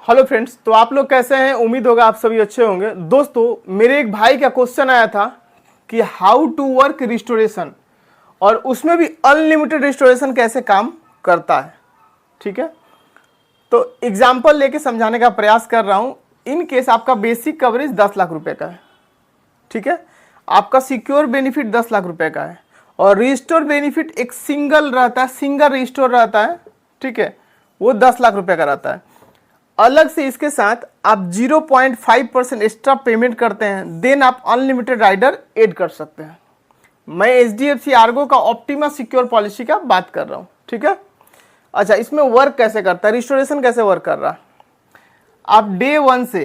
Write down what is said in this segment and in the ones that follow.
Hello friends, तो आप लोग कैसे हैं? उम्मीद होगा आप सभी अच्छे होंगे। दोस्तों, मेरे एक भाई का क्वेश्चन आया था कि हाउ टू वर्क रिस्टोरेशन, और उसमें भी अनलिमिटेड रिस्टोरेशन कैसे काम करता है। ठीक है, तो एग्जांपल लेके समझाने का प्रयास कर रहा हूं। इन केस आपका बेसिक कवरेज 10 लाख रुपए का है, ठीक है, आपका सिक्योर बेनिफिट 10 लाख रुपए का है, और रिस्टोर बेनिफिट एक सिंगल रहता है, सिंगल रिस्टोर रहता है, ठीक है, वो 10 लाख रुपए का रहता है। अलग से इसके साथ आप 0.5% एक्स्ट्रा पेमेंट करते हैं, देन आप अनलिमिटेड राइडर ऐड कर सकते हैं। मैं HDFC आर्गो का ऑप्टिमा सिक्योर पॉलिसी का बात कर रहा हूं, ठीक है। अच्छा, इसमें वर्क कैसे करता है, रिस्टोरेशन कैसे वर्क कर रहा है। आप डे 1 से,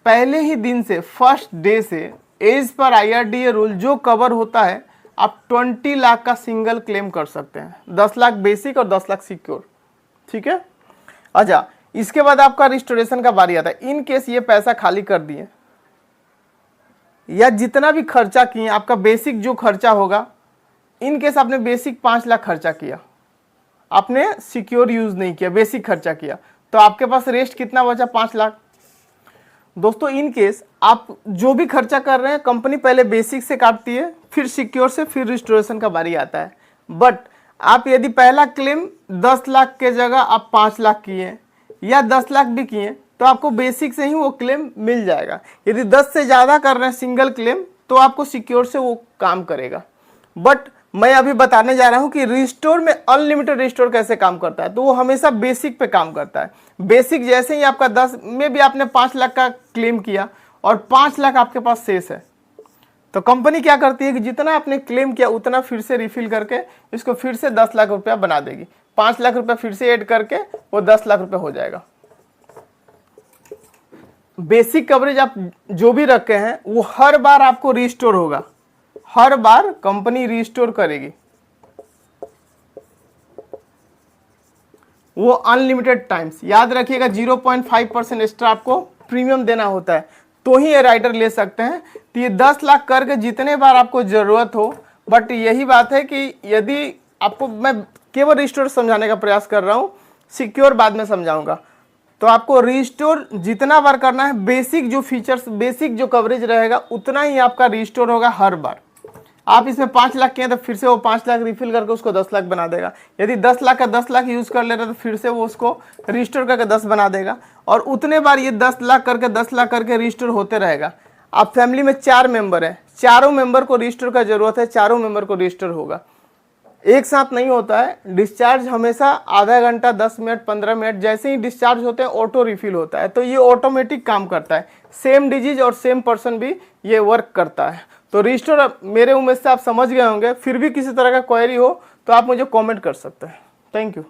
पहले ही दिन से, फर्स्ट डे से, एज पर IRDA रूल जो कवर होता है, आप 20 लाख का सिंगल क्लेम कर सकते हैं। 10 लाख बेसिक और 10 लाख सिक्योर, ठीक है। अच्छा, इसके बाद आपका रिस्टोरेशन का बारी आता है। इन केस ये पैसा खाली कर दिए या जितना भी खर्चा किए, आपका बेसिक जो खर्चा होगा, इन केस आपने बेसिक 5 लाख खर्चा किया, आपने सिक्योर यूज नहीं किया, बेसिक खर्चा किया, तो आपके पास रेस्ट कितना बचा? 5 लाख। दोस्तों, इन केस आप जो भी खर्चा कर रहे हैं, कंपनी पहले बेसिक से काटती है, फिर सिक्योर से, फिर रिस्टोरेशन का बारी आता है। बट आप यदि पहला क्लेम 10 लाख के जगह आप 5 लाख किए या 10 लाख भी किए, तो आपको बेसिक से ही वो क्लेम मिल जाएगा। यदि 10 से ज़्यादा कर रहे हैं सिंगल क्लेम, तो आपको सिक्योर से वो काम करेगा। बट मैं अभी बताने जा रहा हूं कि रिस्टोर में अनलिमिटेड रिस्टोर कैसे काम करता है। तो वो हमेशा बेसिक पे काम करता है। बेसिक जैसे ही आपका 10 में भी आपने 5 लाख का क्लेम किया और 5 लाख आपके पास शेष है, तो कंपनी क्या करती है कि जितना आपने क्लेम किया उतना फिर से रिफिल करके इसको फिर से 10 लाख रुपया बना देगी। 5 लाख रुपया फिर से ऐड करके वो 10 लाख रुपया हो जाएगा। बेसिक कवरेज आप जो भी रखे हैं वो हर बार आपको रिस्टोर होगा, हर बार कंपनी रिस्टोर करेगी। वो अनलिमिटेड टाइम्स, याद रखिएगा 0.5% एक्स्ट्रा आपको प्रीमियम देना होता है, तो ही ये राइडर ले सकते हैं। तो ये 10 लाख करके जितने बार आपको जरूरत हो। बट यही बात है कि यदि आपको, मैं केवल रिस्टोर समझाने का प्रयास कर रहा हूं, सिक्योर बाद में समझाऊंगा। तो आपको रिस्टोर जितना बार करना है, बेसिक जो फीचर्स, बेसिक जो कवरेज रहेगा, उतना ही आपका रिस्टोर होगा हर बार। आप इसमें 5 लाख किए तो फिर से वो 5 लाख रिफिल करके उसको 10 लाख बना देगा। यदि 10 लाख का 10 लाख यूज कर ले रहा तो फिर से वो उसको रिस्टोर करके 10 बना देगा, और उतने बार ये 10 लाख करके 10 लाख करके रिस्टोर होते रहेगा। आप फैमिली में 4 मेंबर है, चारों मेंबर को रिस्टोर का जरूरत है, चारों मेंबर को रिस्टोर होगा। एक साथ नहीं होता है डिस्चार्ज, हमेशा आधा घंटा, 10 मिनट, 15 मिनट, जैसे ही डिस्चार्ज होते हैं ऑटो रिफिल होता है। तो ये ऑटोमेटिक काम करता है। सेम डिजीज और सेम पर्सन भी ये वर्क करता है। तो रिस्टोर मेरे उम्मीद से आप समझ गए होंगे। फिर भी किसी तरह का क्वेरी हो तो आप मुझे कमेंट कर सकते हैं। Thank you.